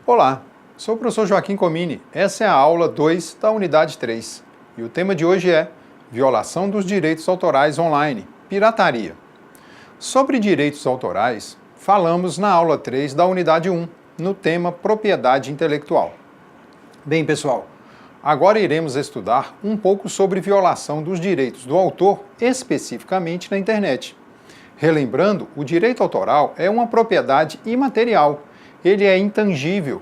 Olá, sou o professor Joaquim Comini. Essa é a aula 2 da unidade 3. E o tema de hoje é Violação dos direitos autorais online, pirataria. Sobre direitos autorais, falamos na aula 3 da unidade 1, no tema Propriedade Intelectual. Bem, pessoal, agora iremos estudar um pouco sobre violação dos direitos do autor, especificamente na internet. Relembrando, o direito autoral é uma propriedade imaterial. Ele é intangível,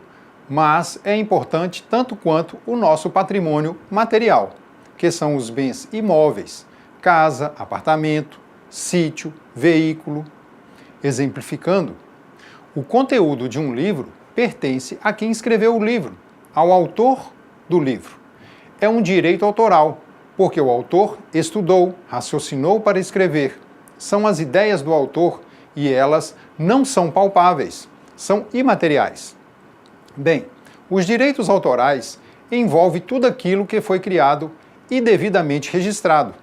mas é importante tanto quanto o nosso patrimônio material, que são os bens imóveis, casa, apartamento, sítio, veículo. Exemplificando, o conteúdo de um livro pertence a quem escreveu o livro, ao autor do livro. É um direito autoral, porque o autor estudou, raciocinou para escrever. São as ideias do autor e elas não são palpáveis. São imateriais. Bem, os direitos autorais envolvem tudo aquilo que foi criado e devidamente registrado.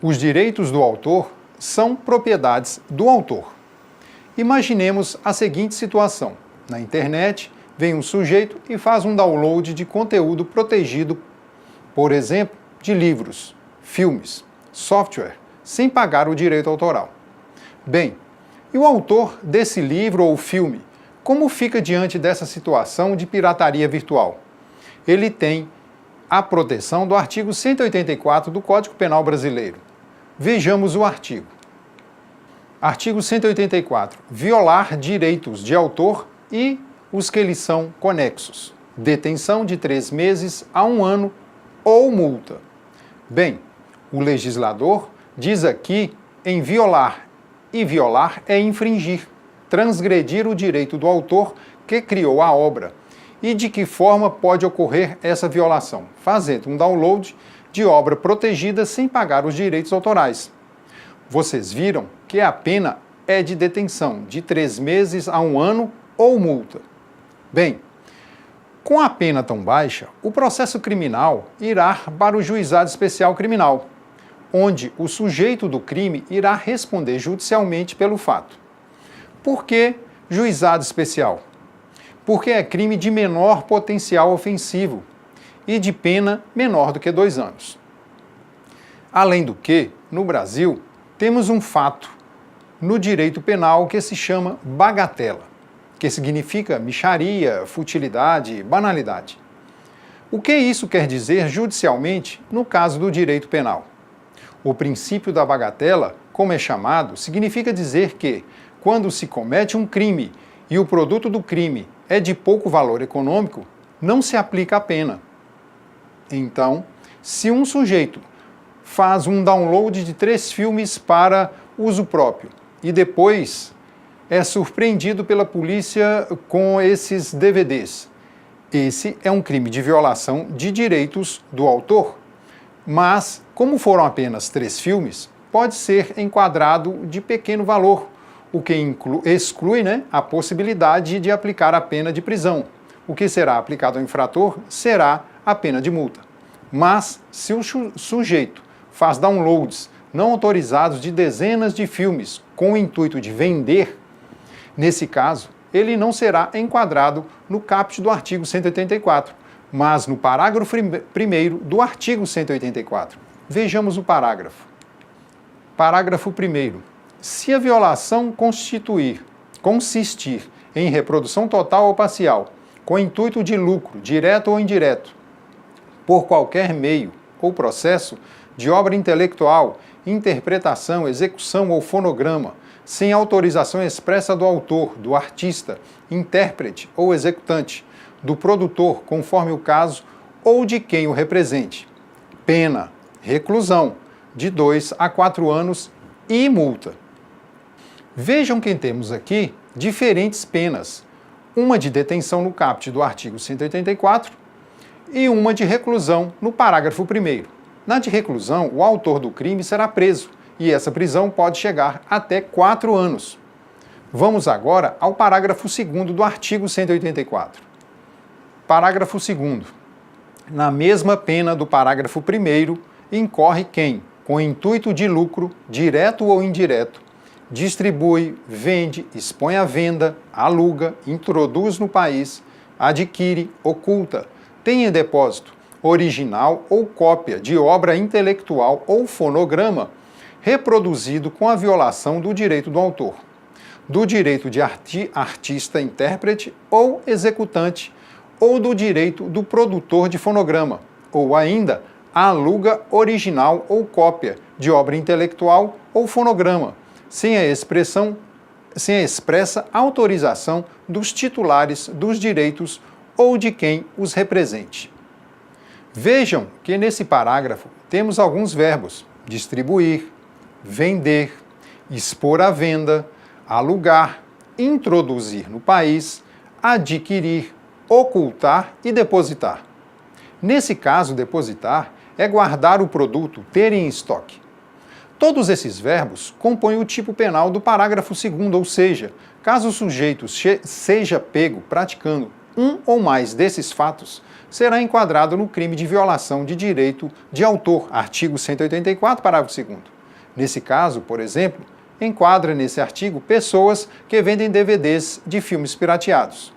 Os direitos do autor são propriedades do autor. Imaginemos a seguinte situação. Na internet, vem um sujeito e faz um download de conteúdo protegido, por exemplo, de livros, filmes, software, sem pagar o direito autoral. Bem, e o autor desse livro ou filme, como fica diante dessa situação de pirataria virtual? Ele tem a proteção do artigo 184 do Código Penal Brasileiro. Vejamos o artigo. Artigo 184. Violar direitos de autor e os que lhes são conexos. Detenção de 3 meses a 1 ano ou multa. Bem, o legislador diz aqui em violar, e violar é infringir, transgredir o direito do autor que criou a obra. E de que forma pode ocorrer essa violação? Fazendo um download de obra protegida sem pagar os direitos autorais. Vocês viram que a pena é de detenção de 3 meses a 1 ano ou multa. Bem, com a pena tão baixa, o processo criminal irá para o juizado especial criminal, onde o sujeito do crime irá responder judicialmente pelo fato. Por que juizado especial? Porque é crime de menor potencial ofensivo e de pena menor do que 2 anos. Além do que, no Brasil, temos um fato no direito penal que se chama bagatela, que significa mixaria, futilidade, banalidade. O que isso quer dizer judicialmente no caso do direito penal? O princípio da bagatela, como é chamado, significa dizer que, quando se comete um crime e o produto do crime é de pouco valor econômico, não se aplica a pena. Então, se um sujeito faz um download de 3 filmes para uso próprio e depois é surpreendido pela polícia com esses DVDs, esse é um crime de violação de direitos do autor. Mas, como foram apenas 3 filmes, pode ser enquadrado de pequeno valor, o que exclui a possibilidade de aplicar a pena de prisão. O que será aplicado ao infrator será a pena de multa. Mas, se o sujeito faz downloads não autorizados de dezenas de filmes com o intuito de vender, nesse caso, ele não será enquadrado no caput do artigo 184, mas no parágrafo 1º do artigo 184. Vejamos o parágrafo. Parágrafo 1º. Se a violação consistir em reprodução total ou parcial, com intuito de lucro, direto ou indireto, por qualquer meio ou processo de obra intelectual, interpretação, execução ou fonograma, sem autorização expressa do autor, do artista, intérprete ou executante, do produtor, conforme o caso, ou de quem o represente. Pena, reclusão, de 2 a 4 anos e multa. Vejam que temos aqui diferentes penas. Uma de detenção no caput do artigo 184 e uma de reclusão no parágrafo 1º. Na de reclusão, o autor do crime será preso e essa prisão pode chegar até 4 anos. Vamos agora ao parágrafo 2º do artigo 184. Parágrafo 2º. Na mesma pena do parágrafo 1º, incorre quem, com intuito de lucro, direto ou indireto, distribui, vende, expõe à venda, aluga, introduz no país, adquire, oculta, tem em depósito, original ou cópia de obra intelectual ou fonograma, reproduzido com a violação do direito do autor, do direito de artista, intérprete ou executante, ou do direito do produtor de fonograma, ou ainda aluga original ou cópia de obra intelectual ou fonograma, sem a expressa autorização dos titulares dos direitos ou de quem os represente. Vejam que nesse parágrafo temos alguns verbos: distribuir, vender, expor à venda, alugar, introduzir no país, adquirir, ocultar e depositar. Nesse caso, depositar é guardar o produto, ter em estoque. Todos esses verbos compõem o tipo penal do parágrafo 2º, ou seja, caso o sujeito seja pego praticando um ou mais desses fatos, será enquadrado no crime de violação de direito de autor, artigo 184, parágrafo 2º. Nesse caso, por exemplo, enquadra nesse artigo pessoas que vendem DVDs de filmes pirateados.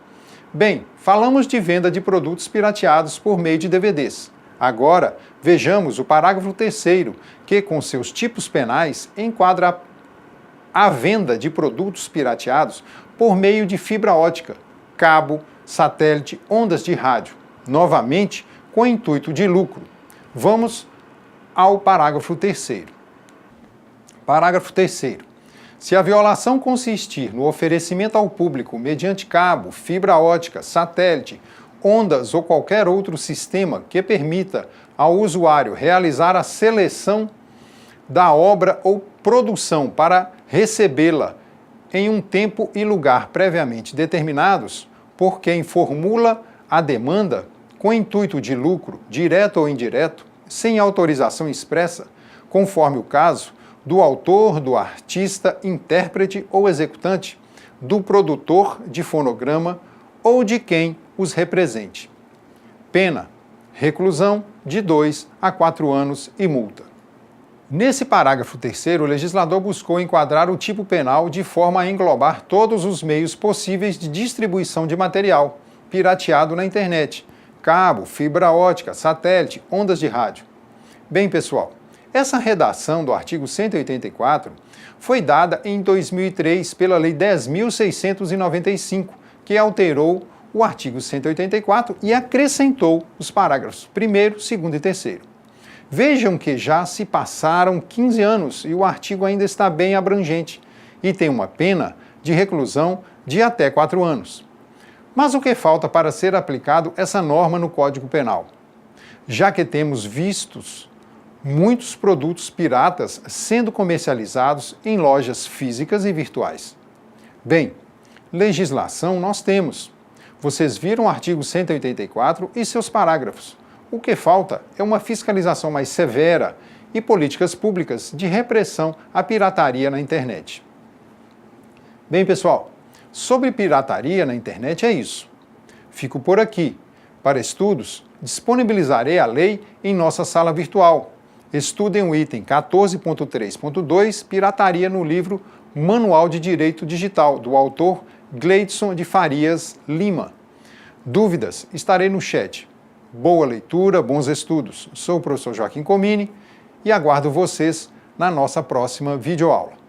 Bem, falamos de venda de produtos pirateados por meio de DVDs. Agora, vejamos o parágrafo 3º, que, com seus tipos penais, enquadra a venda de produtos pirateados por meio de fibra ótica, cabo, satélite, ondas de rádio, novamente com o intuito de lucro. Vamos ao parágrafo 3º. Parágrafo 3º. Se a violação consistir no oferecimento ao público mediante cabo, fibra ótica, satélite, ondas ou qualquer outro sistema que permita ao usuário realizar a seleção da obra ou produção para recebê-la em um tempo e lugar previamente determinados por quem formula a demanda com intuito de lucro, direto ou indireto, sem autorização expressa, conforme o caso, do autor, do artista, intérprete ou executante, do produtor de fonograma ou de quem os represente. Pena: reclusão de 2 a 4 anos e multa. Nesse parágrafo 3º, o legislador buscou enquadrar o tipo penal de forma a englobar todos os meios possíveis de distribuição de material pirateado na internet: cabo, fibra ótica, satélite, ondas de rádio. Bem, pessoal, essa redação do artigo 184 foi dada em 2003 pela Lei 10.695, que alterou o artigo 184 e acrescentou os parágrafos 1º, 2º e 3º. Vejam que já se passaram 15 anos e o artigo ainda está bem abrangente e tem uma pena de reclusão de até 4 anos. Mas o que falta para ser aplicado essa norma no Código Penal? Já que temos vistos muitos produtos piratas sendo comercializados em lojas físicas e virtuais. Bem, legislação nós temos. Vocês viram o artigo 184 e seus parágrafos. O que falta é uma fiscalização mais severa e políticas públicas de repressão à pirataria na internet. Bem, pessoal, sobre pirataria na internet é isso. Fico por aqui. Para estudos, disponibilizarei a lei em nossa sala virtual. Estudem o item 14.3.2, pirataria, no livro Manual de Direito Digital, do autor Gleidson de Farias Lima. Dúvidas? Estarei no chat. Boa leitura, bons estudos. Sou o professor Joaquim Comini e aguardo vocês na nossa próxima videoaula.